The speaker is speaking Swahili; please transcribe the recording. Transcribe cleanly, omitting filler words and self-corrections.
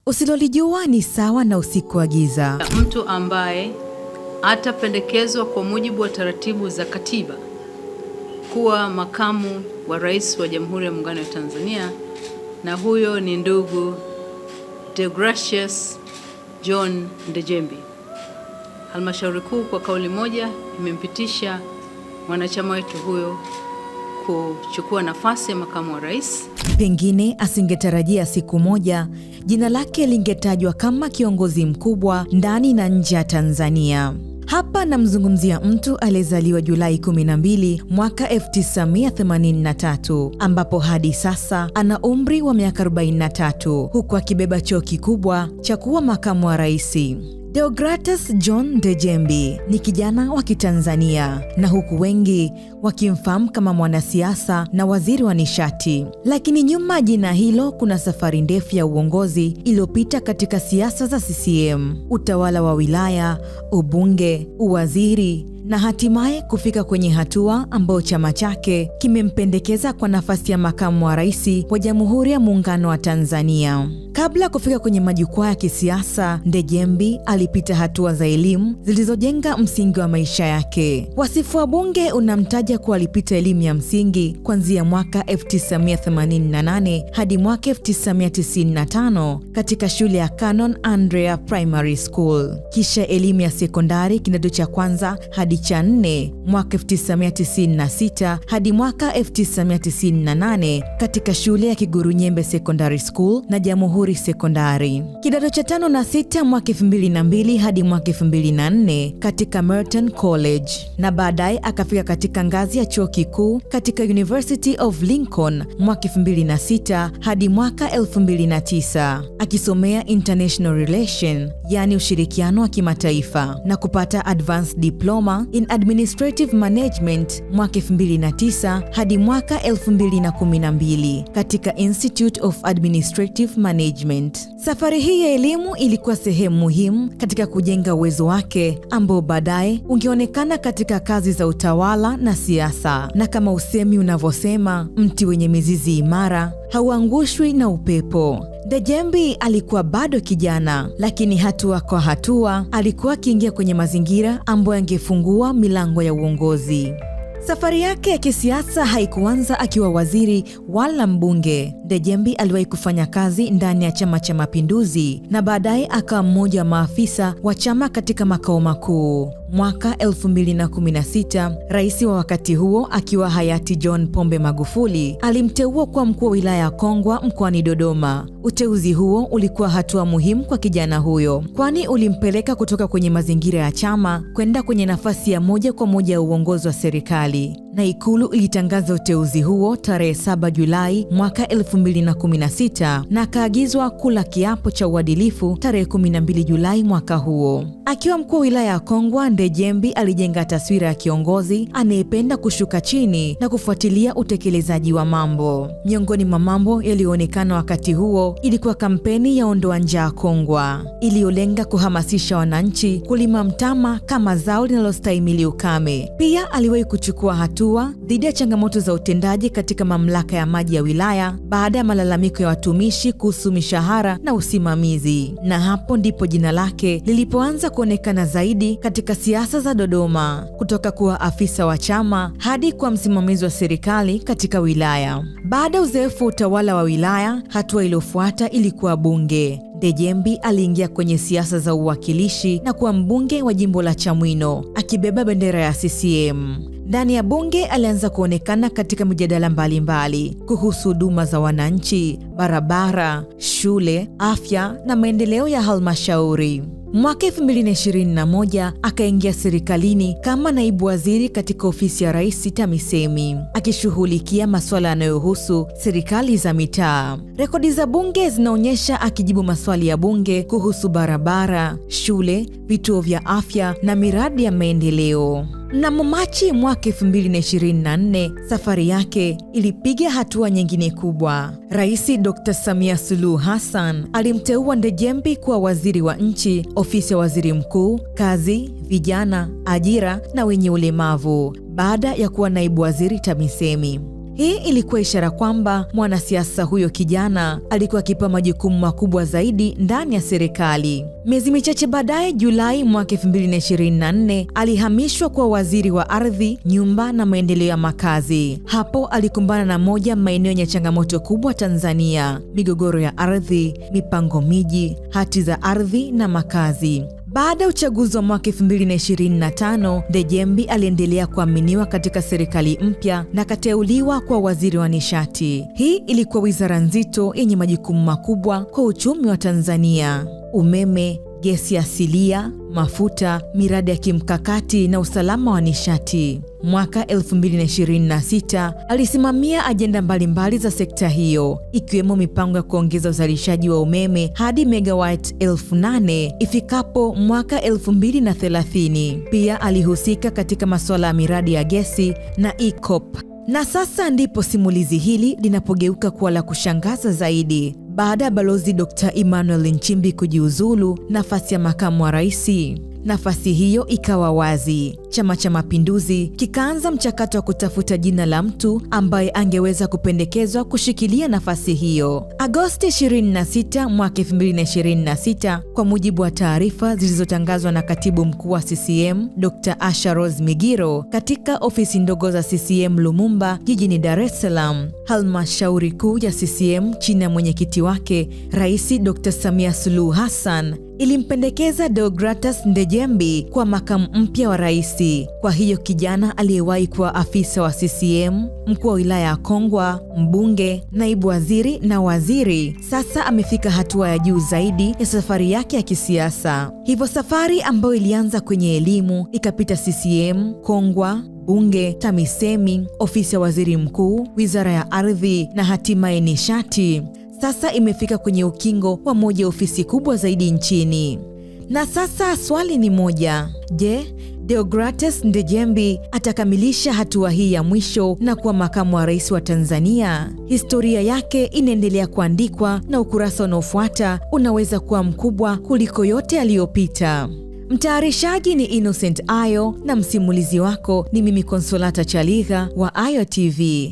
Usilolijua ni sawa na usiku wa giza. Mtu ambaye atapendekezwa kwa mujibu wa taratibu za katiba kuwa makamu wa rais wa Jamhuri ya Muungano wa Tanzania, na huyo ni ndugu Deogratius John Ndejembi. Halmashauri Kuu kwa kauli moja imempitisha mwanachama wetu huyo kuchukua nafasi ya makamu wa rais. Pengine asingetarajia siku moja jina lake lingetajwa kama kiongozi mkubwa ndani na nje ya Tanzania. Hapa namzungumzia mtu aliyezaliwa Julai 12 mwaka 1983, ambapo hadi sasa ana umri wa miaka 43, huku akibeba cheo kikubwa cha kuwa makamu wa rais. Deogratius John Ndejembi ni kijana wa Kitanzania, na huku wengi wakimfahamu kama mwanasiasa na waziri wa nishati. Lakini nyuma jina hilo kuna safari ndefu ya uongozi iliyopita katika siasa za CCM, utawala wa wilaya, ubunge, uwaziri na hatimaye kufika kwenye hatua ambayo chama chake kimempendekeza kwa nafasi ya makamu wa rais wa Jamhuri ya Muungano wa Tanzania. Kabla ya kufika kwenye majukwaa ya kisiasa, Ndejembi alipita hatua za elimu zilizojenga msingi wa maisha yake. Wasifu wa bunge unamtaja kuwa alipita elimu ya msingi kuanzia mwaka 1988 hadi mwaka 1995 katika shule ya Canon Andrea Primary School, kisha elimu ya sekondari kidato cha kwanza hadi cha 4 mwaka 1996 hadi mwaka 1998 katika shule ya Kigurunyembe Secondary School na Jamhuri Sekondari, kidato cha 5 na 6 mwaka 2002 hadi mwaka 2004 katika Merton College, na baadaye akafika katika ngazi ya chuo kikuu katika University of Lincoln mwaka 2006 hadi mwaka 2009 akisomea International Relation, yani ushirikiano wa kimataifa, na kupata Advanced Diploma in Administrative Management mwaka 2009 hadi mwaka 2012 katika Institute of Administrative Management. Safari hii ya elimu ilikuwa sehemu muhimu katika kujenga uwezo wake ambao baadaye ungeonekana katika kazi za utawala na siasa. Na kama usemi unavyosema, mti wenye mizizi imara hauangushwi na upepo. Ndejembi alikuwa bado kijana, lakini hatua kwa hatua alikuwa akiingia kwenye mazingira ambayo yangefungua milango ya uongozi. Safari yake ya kisiasa haikuanza akiwa waziri wala mbunge. Ndejembi aliwahi kufanya kazi ndani ya Chama cha Mapinduzi na baadaye akawa mmoja wa maafisa wa chama katika makao makuu. Mwaka 2016, rais wa wakati huo akiwa hayati John Pombe Magufuli alimteua kuwa mkuu wa wilaya ya Kongwa mkoani Dodoma. Uteuzi huo ulikuwa hatua muhimu kwa kijana huyo, kwani ulimpeleka kutoka kwenye mazingira ya chama kwenda kwenye nafasi ya moja kwa moja ya uongozi wa serikali, na Ikulu ilitangaza uteuzi huo tarehe 7 Julai mwaka 2016 na akaagizwa kula kiapo cha uadilifu tarehe 12 Julai mwaka huo. Akiwa mkuu wa wilaya ya Kongwa, Ndejembi alijenga taswira ya kiongozi anayependa kushuka chini na kufuatilia utekelezaji wa mambo. Miongoni mwa mambo yaliyoonekana wakati huo ilikuwa kampeni ya Ondoa Njaa Kongwa, iliyolenga kuhamasisha wananchi kulima mtama kama zao linalostahimili ukame. Pia aliwahi kuchukua hatua dhidi ya changamoto za utendaji katika mamlaka ya maji ya wilaya baada ya malalamiko ya watumishi kuhusu mishahara na usimamizi, na hapo ndipo jina lake lilipoanza kuonekana zaidi katika siasa za Dodoma, kutoka kuwa afisa wa chama hadi kuwa msimamizi wa serikali katika wilaya. Baada ya uzoefu wa utawala wa wilaya, hatua iliyofuata ilikuwa bunge. Ndejembi aliingia kwenye siasa za uwakilishi na kuwa mbunge wa jimbo la Chamwino akibeba bendera ya CCM. Ndani ya bunge alianza kuonekana katika mijadala mbalimbali kuhusu huduma za wananchi, barabara, shule, afya na maendeleo ya halmashauri. Mwaka 2021 akaingia serikalini kama naibu waziri katika ofisi ya Rais TAMISEMI, akishughulikia masuala yanayohusu serikali za mitaa. Rekodi za bunge zinaonyesha akijibu maswali ya bunge kuhusu barabara, shule, vituo vya afya na miradi ya maendeleo. Mnamo Machi mwaka 2024, safari yake ilipiga hatua nyingine kubwa. Rais Dr. Samia Suluhu Hassan alimteua Ndejembi kuwa waziri wa nchi, ofisi ya waziri mkuu, kazi, vijana, ajira na wenye ulemavu, baada ya kuwa naibu waziri TAMISEMI. Hii ilikuwa ishara kwamba mwanasiasa huyo kijana alikuwa akipewa majukumu makubwa zaidi ndani ya serikali. Miezi michache baadaye, Julai mwaka 2024, alihamishwa kuwa waziri wa ardhi, nyumba na maendeleo ya makazi. Hapo alikumbana na moja maeneo yenye changamoto kubwa Tanzania: migogoro ya ardhi, mipango miji, hati za ardhi na makazi. Baada ya uchaguzi wa mwaka 2025, Ndejembi aliendelea kuaminiwa katika serikali mpya na akateuliwa kuwa waziri wa nishati. Hii ilikuwa wizara nzito yenye majukumu makubwa kwa uchumi wa Tanzania: umeme, gesi asilia, mafuta, miradi ya kimkakati na usalama wa nishati. Mwaka 2026 alisimamia ajenda mbalimbali za sekta hiyo, ikiwemo mipango ya kuongeza uzalishaji wa umeme hadi megawati 8,000 ifikapo mwaka 2030. Pia alihusika katika masuala ya miradi ya gesi na EACOP. Na sasa ndipo simulizi hili linapogeuka kuwa la kushangaza zaidi. Baada ya Balozi Dr. Emmanuel Nchimbi kujiuzulu nafasi ya makamu wa rais, nafasi hiyo ikawa wazi. Chama cha Mapinduzi kikaanza mchakato wa kutafuta jina la mtu ambaye angeweza kupendekezwa kushikilia nafasi hiyo. Agosti 26 mwaka 2026, kwa mujibu wa taarifa zilizotangazwa na Katibu Mkuu wa CCM Dr. Asha Rose Migiro katika ofisi ndogo za CCM Lumumba jijini Dar es Salaam, halmashauri kuu ya CCM chini ya mwenyekiti wake Rais Dr. Samia Suluhu Hassan ilimpendekeza Deogratus Ndejembi kuwa makamu mpya wa rais. Kwa hiyo kijana aliyewahi kuwa afisa wa CCM, mkuu wa wilaya ya Kongwa, mbunge, naibu waziri na waziri, sasa amefika hatua ya juu zaidi ya safari yake ya kisiasa. Hivyo safari ambayo ilianza kwenye elimu ikapita CCM, Kongwa, bunge, TAMISEMI, ofisi ya waziri mkuu, wizara ya ardhi na hatimaye nishati, sasa imefika kwenye ukingo wa moja ya ofisi kubwa zaidi nchini. Na sasa swali ni moja: je, Deogratus Ndejembi atakamilisha hatua hii ya mwisho na kuwa makamu wa rais wa Tanzania? Historia yake inaendelea kuandikwa na ukurasa unaofuata unaweza kuwa mkubwa kuliko yote aliyopita. Mtayarishaji ni Innocent Ayo na msimulizi wako ni mimi Consolata Chaligha wa Ayo TV.